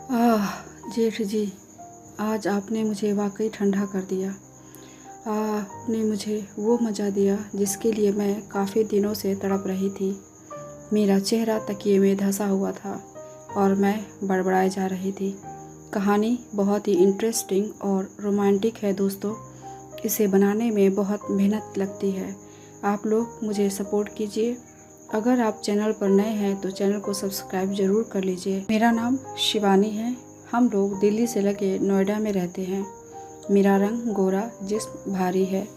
आह जेठ जी, आज आपने मुझे वाकई ठंडा कर दिया। आपने मुझे वो मज़ा दिया जिसके लिए मैं काफ़ी दिनों से तड़प रही थी। मेरा चेहरा तकिए में धंसा हुआ था और मैं बड़बड़ाए जा रही थी। कहानी बहुत ही इंटरेस्टिंग और रोमांटिक है दोस्तों। इसे बनाने में बहुत मेहनत लगती है। आप लोग मुझे सपोर्ट कीजिए। अगर आप चैनल पर नए हैं तो चैनल को सब्सक्राइब ज़रूर कर लीजिए। मेरा नाम शिवानी है। हम लोग दिल्ली से लगे नोएडा में रहते हैं। मेरा रंग गोरा, जिस्म भारी है।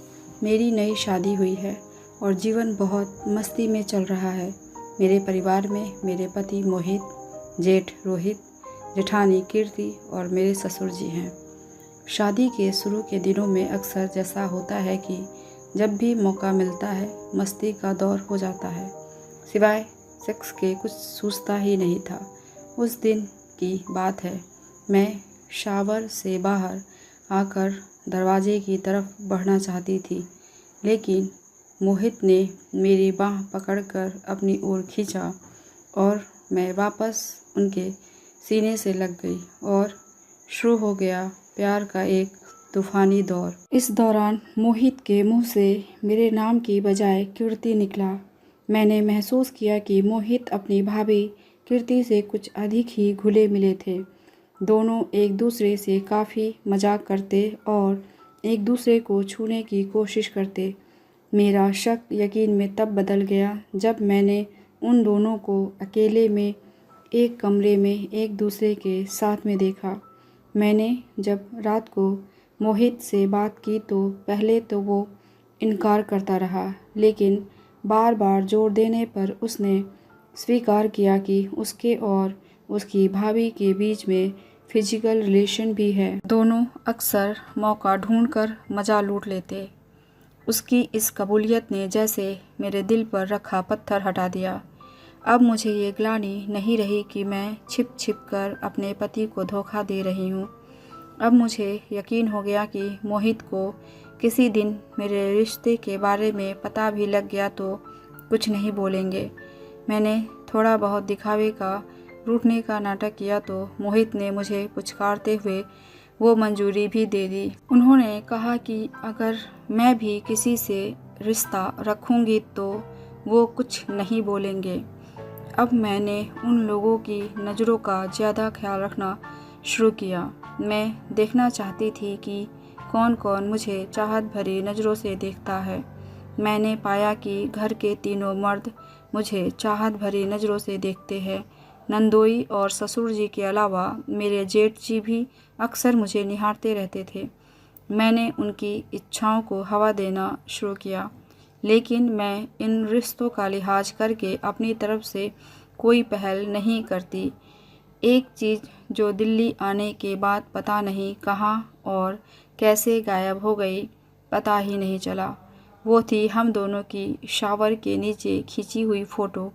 मेरी नई शादी हुई है और जीवन बहुत मस्ती में चल रहा है। मेरे परिवार में मेरे पति मोहित, जेठ रोहित, जेठानी कीर्ति और मेरे ससुर जी हैं। शादी के शुरू के दिनों में अक्सर जैसा होता है कि जब भी मौका मिलता है मस्ती का दौर हो जाता है। सिवाय सेक्स के कुछ सूझता ही नहीं था। उस दिन की बात है, मैं शावर से बाहर आकर दरवाजे की तरफ बढ़ना चाहती थी, लेकिन मोहित ने मेरी बाँह पकड़कर अपनी ओर खींचा और मैं वापस उनके सीने से लग गई और शुरू हो गया प्यार का एक तूफानी दौर। इस दौरान मोहित के मुंह से मेरे नाम की बजाय कीर्ति निकला। मैंने महसूस किया कि मोहित अपनी भाभी कीर्ति से कुछ अधिक ही घुले मिले थे। दोनों एक दूसरे से काफ़ी मजाक करते और एक दूसरे को छूने की कोशिश करते। मेरा शक यकीन में तब बदल गया जब मैंने उन दोनों को अकेले में एक कमरे में एक दूसरे के साथ में देखा। मैंने जब रात को मोहित से बात की तो पहले तो वो इनकार करता रहा, लेकिन बार बार जोर देने पर उसने स्वीकार किया कि उसके और उसकी भाभी के बीच में फिजिकल रिलेशन भी है। दोनों अक्सर मौका ढूंढकर मज़ा लूट लेते। उसकी इस कबूलियत ने जैसे मेरे दिल पर रखा पत्थर हटा दिया। अब मुझे ये ग्लानि नहीं रही कि मैं छिप छिप कर अपने पति को धोखा दे रही हूँ। अब मुझे यकीन हो गया कि मोहित को किसी दिन मेरे रिश्ते के बारे में पता भी लग गया तो कुछ नहीं बोलेंगे। मैंने थोड़ा बहुत दिखावे का रूठने का नाटक किया तो मोहित ने मुझे पुचकारते हुए वो मंजूरी भी दे दी। उन्होंने कहा कि अगर मैं भी किसी से रिश्ता रखूंगी तो वो कुछ नहीं बोलेंगे। अब मैंने उन लोगों की नज़रों का ज़्यादा ख्याल रखना शुरू किया। मैं देखना चाहती थी कि कौन कौन मुझे चाहत भरी नज़रों से देखता है। मैंने पाया कि घर के तीनों मर्द मुझे चाहत भरी नज़रों से देखते हैं। नंदोई और ससुर जी के अलावा मेरे जेठ जी भी अक्सर मुझे निहारते रहते थे। मैंने उनकी इच्छाओं को हवा देना शुरू किया, लेकिन मैं इन रिश्तों का लिहाज करके अपनी तरफ से कोई पहल नहीं करती। एक चीज़ जो दिल्ली आने के बाद पता नहीं कहाँ और कैसे गायब हो गई, पता ही नहीं चला, वो थी हम दोनों की शावर के नीचे खींची हुई फ़ोटो।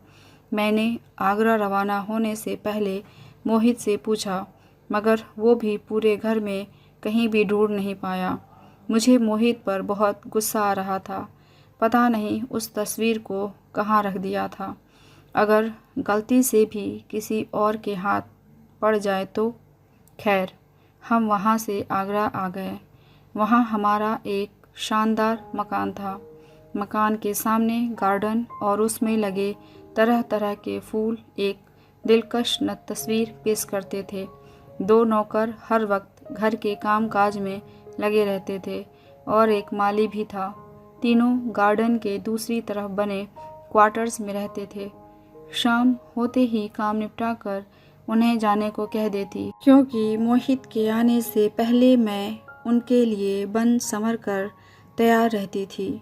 मैंने आगरा रवाना होने से पहले मोहित से पूछा, मगर वो भी पूरे घर में कहीं भी ढूंढ नहीं पाया। मुझे मोहित पर बहुत गुस्सा आ रहा था। पता नहीं उस तस्वीर को कहाँ रख दिया था। अगर गलती से भी किसी और के हाथ पड़ जाए तो। खैर, हम वहाँ से आगरा आ गए। वहाँ हमारा एक शानदार मकान था। मकान के सामने गार्डन और उसमें लगे तरह तरह के फूल एक दिलकश तस्वीर पेश करते थे। दो नौकर हर वक्त घर के काम काज में लगे रहते थे और एक माली भी था। तीनों गार्डन के दूसरी तरफ बने क्वार्टर्स में रहते थे। शाम होते ही काम निपटाकर उन्हें जाने को कह देती, क्योंकि मोहित के आने से पहले मैं उनके लिए बन संवर कर तैयार रहती थी।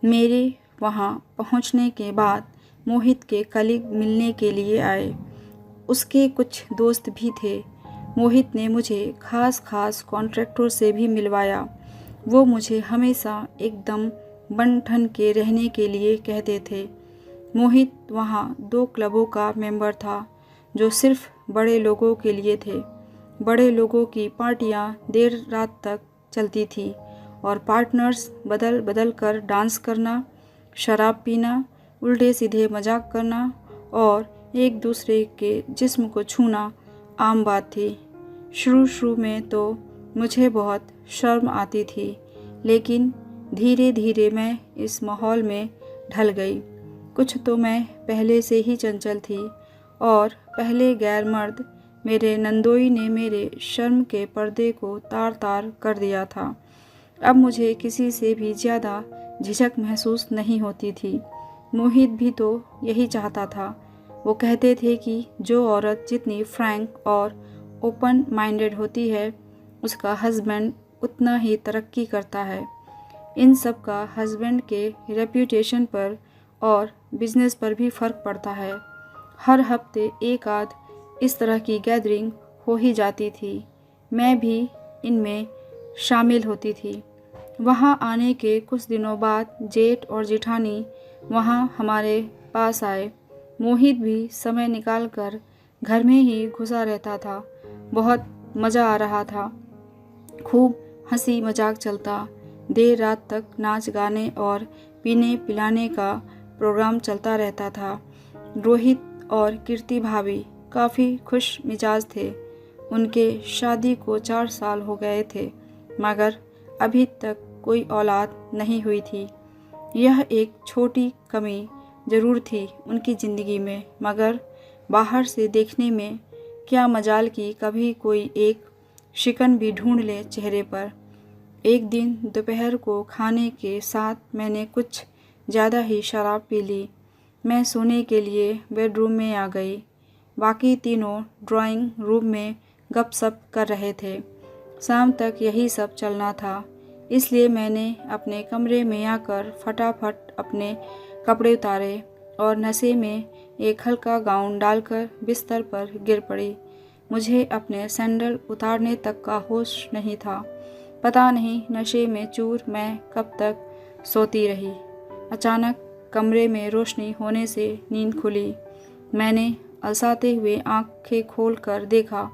मेरे वहाँ पहुँचने के बाद मोहित के कलीग मिलने के लिए आए। उसके कुछ दोस्त भी थे। मोहित ने मुझे खास कॉन्ट्रैक्टर से भी मिलवाया। वो मुझे हमेशा एकदम बन ठन के रहने के लिए कहते थे। मोहित वहाँ 2 क्लबों का मेंबर था जो सिर्फ बड़े लोगों के लिए थे। बड़े लोगों की पार्टियाँ देर रात तक चलती थी और पार्टनर्स बदल बदल कर डांस करना, शराब पीना, उल्टे सीधे मजाक करना और एक दूसरे के जिस्म को छूना आम बात थी। शुरू शुरू में तो मुझे बहुत शर्म आती थी, लेकिन धीरे धीरे मैं इस माहौल में ढल गई। कुछ तो मैं पहले से ही चंचल थी और पहले गैर मर्द मेरे नंदोई ने मेरे शर्म के पर्दे को तार तार कर दिया था। अब मुझे किसी से भी ज़्यादा झिझक महसूस नहीं होती थी। मोहित भी तो यही चाहता था। वो कहते थे कि जो औरत जितनी फ्रैंक और ओपन माइंडेड होती है, उसका हस्बैंड उतना ही तरक्की करता है। इन सब का हस्बैंड के रेप्यूटेशन पर और बिजनेस पर भी फ़र्क पड़ता है। हर हफ्ते एक आध इस तरह की गैदरिंग हो ही जाती थी। मैं भी इनमें शामिल होती थी। वहाँ आने के कुछ दिनों बाद जेठ और जेठानी वहाँ हमारे पास आए। मोहित भी समय निकाल कर घर में ही घुसा रहता था। बहुत मज़ा आ रहा था। खूब हंसी मजाक चलता। देर रात तक नाच गाने और पीने पिलाने का प्रोग्राम चलता रहता था। रोहित और कीर्ति भाभी काफ़ी खुश मिजाज थे। उनके शादी को 4 साल हो गए थे, मगर अभी तक कोई औलाद नहीं हुई थी। यह एक छोटी कमी ज़रूर थी उनकी ज़िंदगी में, मगर बाहर से देखने में क्या मजाल कि कभी कोई एक शिकन भी ढूंढ ले चेहरे पर। एक दिन दोपहर को खाने के साथ मैंने कुछ ज़्यादा ही शराब पी ली। मैं सोने के लिए बेडरूम में आ गई। बाकी तीनों ड्राइंग रूम में गपशप कर रहे थे। शाम तक यही सब चलना था, इसलिए मैंने अपने कमरे में आकर फटाफट अपने कपड़े उतारे और नशे में एक हल्का गाउन डालकर बिस्तर पर गिर पड़ी। मुझे अपने सैंडल उतारने तक का होश नहीं था। पता नहीं नशे में चूर मैं कब तक सोती रही। अचानक कमरे में रोशनी होने से नींद खुली। मैंने अलसाते हुए आंखें खोलकर देखा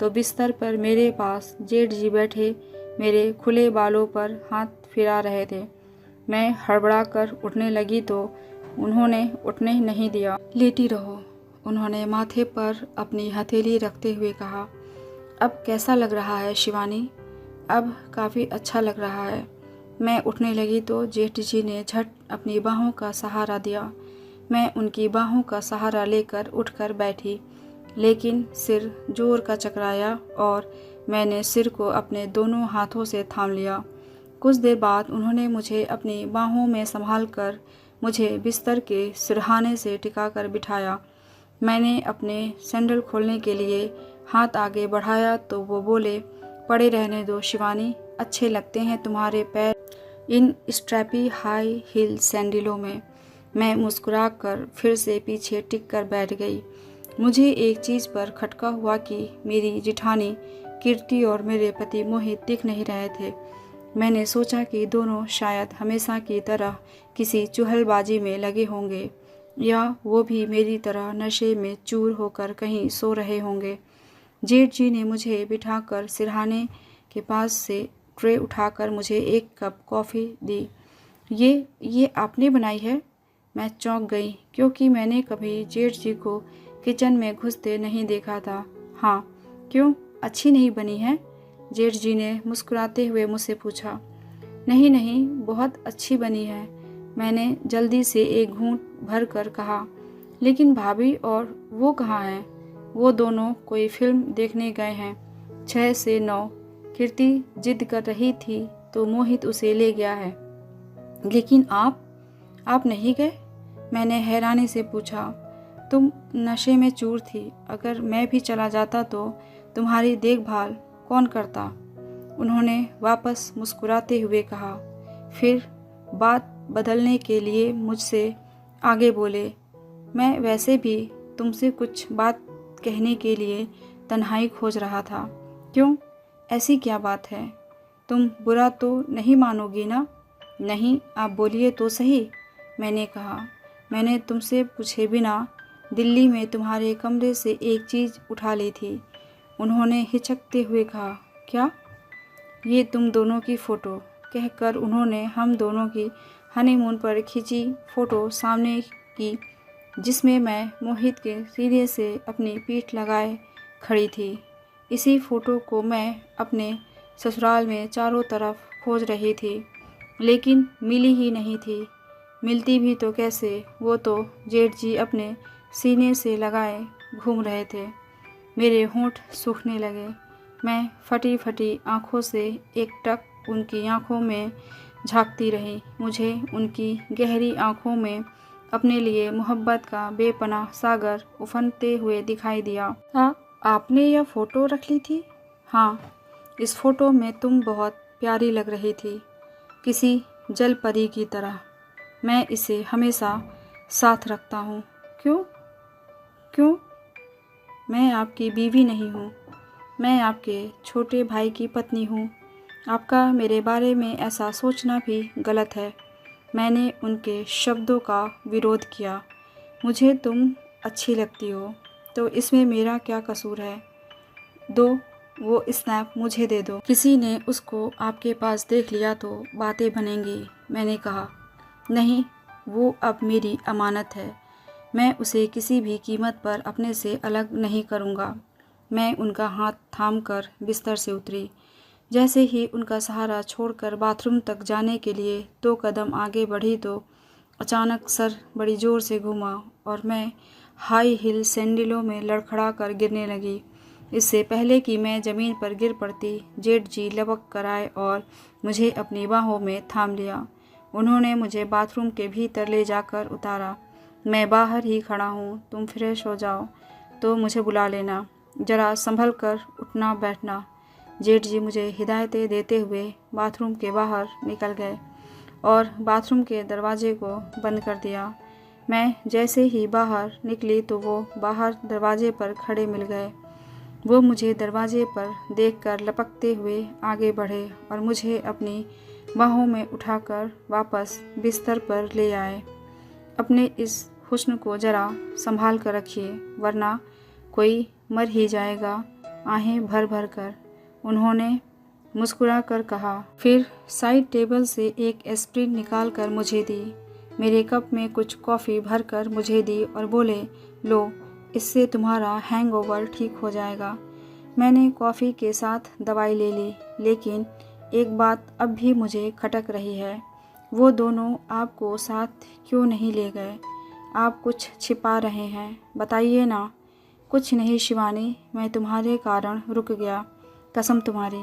तो बिस्तर पर मेरे पास जेठ जी बैठे मेरे खुले बालों पर हाथ फिरा रहे थे। मैं हड़बड़ा कर उठने लगी तो उन्होंने उठने नहीं दिया। लेटी रहो, उन्होंने माथे पर अपनी हथेली रखते हुए कहा। अब कैसा लग रहा है शिवानी? अब काफ़ी अच्छा लग रहा है। मैं उठने लगी तो जेठ जी ने झट अपनी बाहों का सहारा दिया। मैं उनकी बाहों का सहारा लेकर उठकर बैठी, लेकिन सिर जोर का चकराया और मैंने सिर को अपने दोनों हाथों से थाम लिया। कुछ देर बाद उन्होंने मुझे अपनी बाहों में संभाल कर मुझे बिस्तर के सिरहाने से टिकाकर बिठाया। मैंने अपने सैंडल खोलने के लिए हाथ आगे बढ़ाया तो वो बोले, पड़े रहने दो शिवानी, अच्छे लगते हैं तुम्हारे पैर इन स्ट्रैपी हाई हील सैंडलों में। मैं मुस्कुराकर फिर से पीछे टिक कर बैठ गई। मुझे एक चीज़ पर खटका हुआ कि मेरी जिठानी कीर्ति और मेरे पति मोहित दिख नहीं रहे थे। मैंने सोचा कि दोनों शायद हमेशा की तरह किसी चुहलबाजी में लगे होंगे, या वो भी मेरी तरह नशे में चूर होकर कहीं सो रहे होंगे। जेठ जी ने मुझे बिठाकर सिरहाने के पास से ट्रे उठाकर मुझे एक कप कॉफ़ी दी। ये आपने बनाई है? मैं चौंक गई, क्योंकि मैंने कभी जेठ जी को किचन में घुसते नहीं देखा था। हाँ, क्यों, अच्छी नहीं बनी है? जेठ जी ने मुस्कुराते हुए मुझसे पूछा। नहीं नहीं, बहुत अच्छी बनी है, मैंने जल्दी से एक घूंट भर कर कहा। लेकिन भाभी और वो कहाँ हैं? वो दोनों कोई फिल्म देखने गए हैं, 6 से 9। कीर्ति जिद कर रही थी तो मोहित उसे ले गया है। लेकिन आप नहीं गए? मैंने हैरानी से पूछा। तुम नशे में चूर थी, अगर मैं भी चला जाता तो तुम्हारी देखभाल कौन करता? उन्होंने वापस मुस्कुराते हुए कहा। फिर बात बदलने के लिए मुझसे आगे बोले, मैं वैसे भी तुमसे कुछ बात कहने के लिए तन्हाई खोज रहा था। क्यों, ऐसी क्या बात है? तुम बुरा तो नहीं मानोगी ना? नहीं, आप बोलिए तो सही, मैंने कहा। मैंने तुमसे पूछे बिना दिल्ली में तुम्हारे कमरे से एक चीज़ उठा ली थी। उन्होंने हिचकते हुए कहा। क्या? ये तुम दोनों की फ़ोटो, कहकर उन्होंने हम दोनों की हनीमून पर खींची फ़ोटो सामने की, जिसमें मैं मोहित के सीने से अपनी पीठ लगाए खड़ी थी। इसी फ़ोटो को मैं अपने ससुराल में चारों तरफ खोज रही थी, लेकिन मिली ही नहीं थी। मिलती भी तो कैसे, वो तो जेठ जी अपने सीने से लगाए घूम रहे थे। मेरे होंठ सूखने लगे। मैं फटी फटी आँखों से एकटक उनकी आँखों में झांकती रही। मुझे उनकी गहरी आँखों में अपने लिए मोहब्बत का बेपनाह सागर उफनते हुए दिखाई दिया। आपने यह फ़ोटो रख ली थी? हाँ, इस फ़ोटो में तुम बहुत प्यारी लग रही थी, किसी जल परी की तरह। मैं इसे हमेशा साथ रखता हूँ। क्यों? क्यों? मैं आपकी बीवी नहीं हूँ, मैं आपके छोटे भाई की पत्नी हूँ। आपका मेरे बारे में ऐसा सोचना भी गलत है। मैंने उनके शब्दों का विरोध किया। मुझे तुम अच्छी लगती हो, तो इसमें मेरा क्या कसूर है? दो वो स्नैप मुझे दे दो। किसी ने उसको आपके पास देख लिया तो बातें बनेंगी। मैंने कहा, नहीं, वो अब मेरी अमानत है। मैं उसे किसी भी कीमत पर अपने से अलग नहीं करूँगा। मैं उनका हाथ थामकर बिस्तर से उतरी। जैसे ही उनका सहारा छोड़कर बाथरूम तक जाने के लिए 2 कदम आगे बढ़ी तो अचानक सर बड़ी ज़ोर से घूमा और मैं हाई हील सैंडलों में लड़खड़ा कर गिरने लगी। इससे पहले कि मैं ज़मीन पर गिर पड़ती, जेठ जी लपक कर आए और मुझे अपनी बाहों में थाम लिया। उन्होंने मुझे बाथरूम के भीतर ले जाकर उतारा। मैं बाहर ही खड़ा हूँ, तुम फ्रेश हो जाओ तो मुझे बुला लेना, ज़रा संभल कर उठना बैठना। जेठ जी मुझे हिदायतें देते हुए बाथरूम के बाहर निकल गए और बाथरूम के दरवाजे को बंद कर दिया। मैं जैसे ही बाहर निकली तो वो बाहर दरवाजे पर खड़े मिल गए। वो मुझे दरवाजे पर देखकर लपकते हुए आगे बढ़े और मुझे अपनी बाहों में उठाकर वापस बिस्तर पर ले आए। अपने इस हुस्न को ज़रा संभाल कर रखिए, वरना कोई मर ही जाएगा, आहें भर भर कर, उन्होंने मुस्कुरा कर कहा। फिर साइड टेबल से एक एस्प्रिन निकाल कर मुझे दी। मेरे कप में कुछ कॉफ़ी भर कर मुझे दी और बोले, लो, इससे तुम्हारा हैंगओवर ठीक हो जाएगा। मैंने कॉफ़ी के साथ दवाई ले ली, लेकिन एक बात अब भी मुझे खटक रही है। वो दोनों आपको साथ क्यों नहीं ले गए? आप कुछ छिपा रहे हैं, बताइए ना। कुछ नहीं शिवानी, मैं तुम्हारे कारण रुक गया, कसम तुम्हारी।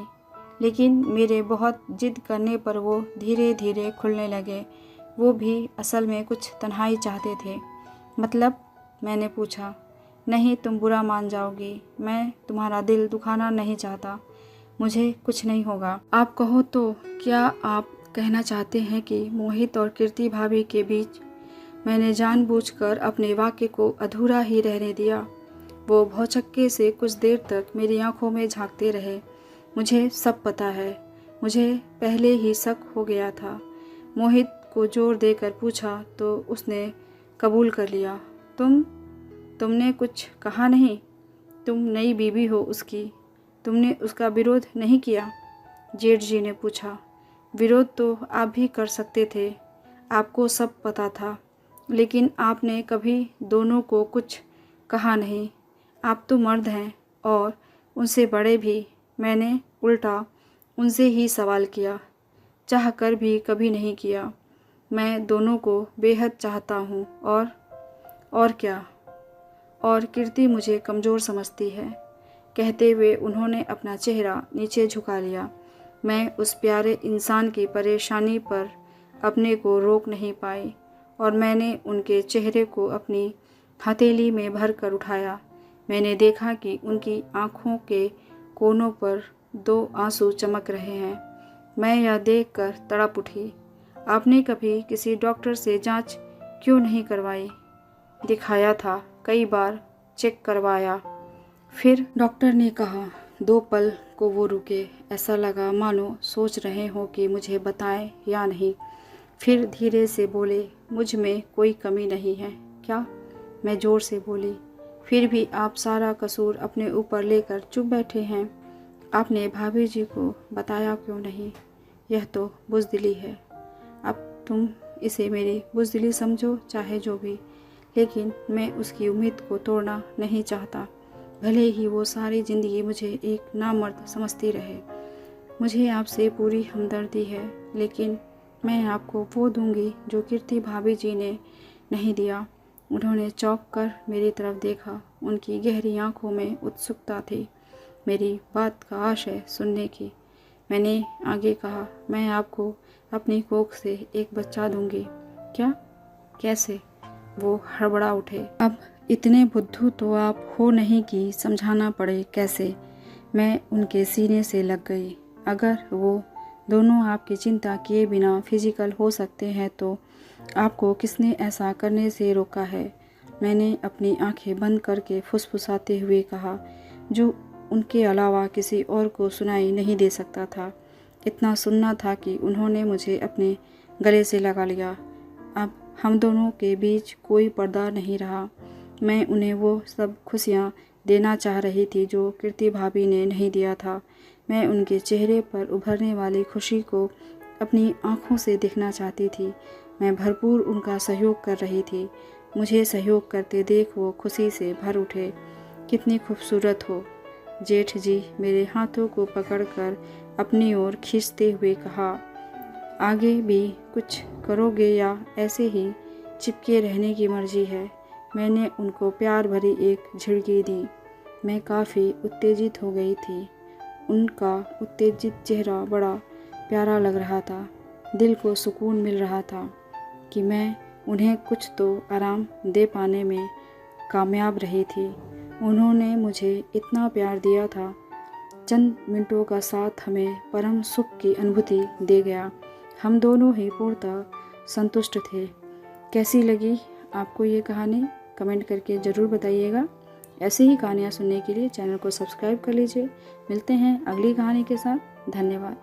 लेकिन मेरे बहुत जिद करने पर वो धीरे धीरे खुलने लगे। वो भी असल में कुछ तन्हाई चाहते थे। मतलब? मैंने पूछा। नहीं, तुम बुरा मान जाओगी, मैं तुम्हारा दिल दुखाना नहीं चाहता। मुझे कुछ नहीं होगा। आप कहो तो क्या आप कहना चाहते हैं कि मोहित और कीर्ति भाभी के बीच मैंने जानबूझकर अपने वाक्य को अधूरा ही रहने दिया? वो भौचक्के से कुछ देर तक मेरी आंखों में झांकते रहे। मुझे सब पता है, मुझे पहले ही शक हो गया था। मोहित को जोर देकर पूछा तो उसने कबूल कर लिया। तुमने कुछ कहा नहीं? तुम नई बीवी हो उसकी, तुमने उसका विरोध नहीं किया? जेठ जी ने पूछा। विरोध तो आप भी कर सकते थे, आपको सब पता था, लेकिन आपने कभी दोनों को कुछ कहा नहीं। आप तो मर्द हैं और उनसे बड़े भी। मैंने उल्टा उनसे ही सवाल किया, चाहकर भी कभी नहीं किया। मैं दोनों को बेहद चाहता हूँ और क्या? और कीर्ति मुझे कमज़ोर समझती है। कहते हुए उन्होंने अपना चेहरा नीचे झुका लिया। मैं उस प्यारे इंसान की परेशानी पर अपने को रोक नहीं पाई और मैंने उनके चेहरे को अपनी हथेली में भर कर उठाया। मैंने देखा कि उनकी आँखों के कोनों पर 2 आंसू चमक रहे हैं। मैं यह देखकर तड़प उठी। आपने कभी किसी डॉक्टर से जांच क्यों नहीं करवाई? दिखाया था, कई बार चेक करवाया। फिर डॉक्टर ने कहा। 2 पल को वो रुके, ऐसा लगा मानो सोच रहे हो कि मुझे बताएं या नहीं। फिर धीरे से बोले, मुझ में कोई कमी नहीं है क्या? मैं ज़ोर से बोली। फिर भी आप सारा कसूर अपने ऊपर लेकर चुप बैठे हैं। आपने भाभी जी को बताया क्यों नहीं? यह तो बुज़दिली है। अब तुम इसे मेरी बुज़दिली समझो चाहे जो भी, लेकिन मैं उसकी उम्मीद को तोड़ना नहीं चाहता। भले ही वो सारी ज़िंदगी मुझे एक नामर्द समझती रहे। मुझे आपसे पूरी हमदर्दी है, लेकिन मैं आपको वो दूंगी जो कीर्ति भाभी जी ने नहीं दिया। उन्होंने चौंक कर मेरी तरफ देखा। उनकी गहरी आंखों में उत्सुकता थी, मेरी बात का आशय सुनने की। मैंने आगे कहा, मैं आपको अपनी कोख से एक बच्चा दूंगी। क्या? कैसे? वो हड़बड़ा उठे। अब इतने बुद्धू तो आप हो नहीं कि समझाना पड़े कैसे। मैं उनके सीने से लग गई। अगर वो दोनों आपकी चिंता किए बिना फिजिकल हो सकते हैं तो आपको किसने ऐसा करने से रोका है? मैंने अपनी आंखें बंद करके फुसफुसाते हुए कहा, जो उनके अलावा किसी और को सुनाई नहीं दे सकता था। इतना सुनना था कि उन्होंने मुझे अपने गले से लगा लिया। अब हम दोनों के बीच कोई पर्दा नहीं रहा। मैं उन्हें वो सब खुशियाँ देना चाह रही थी जो कीर्ति भाभी ने नहीं दिया था। मैं उनके चेहरे पर उभरने वाली खुशी को अपनी आँखों से देखना चाहती थी। मैं भरपूर उनका सहयोग कर रही थी। मुझे सहयोग करते देख वो खुशी से भर उठे। कितनी खूबसूरत हो। जेठ जी मेरे हाथों को पकड़कर अपनी ओर खींचते हुए कहा, आगे भी कुछ करोगे या ऐसे ही चिपके रहने की मर्जी है? मैंने उनको प्यार भरी एक झिड़की दी। मैं काफ़ी उत्तेजित हो गई थी। उनका उत्तेजित चेहरा बड़ा प्यारा लग रहा था। दिल को सुकून मिल रहा था कि मैं उन्हें कुछ तो आराम दे पाने में कामयाब रही थी। उन्होंने मुझे इतना प्यार दिया था। चंद मिनटों का साथ हमें परम सुख की अनुभूति दे गया। हम दोनों ही पूर्णतः संतुष्ट थे। कैसी लगी आपको ये कहानी? कमेंट करके ज़रूर बताइएगा। ऐसे ही कहानियाँ सुनने के लिए चैनल को सब्सक्राइब कर लीजिए। मिलते हैं अगली कहानी के साथ। धन्यवाद।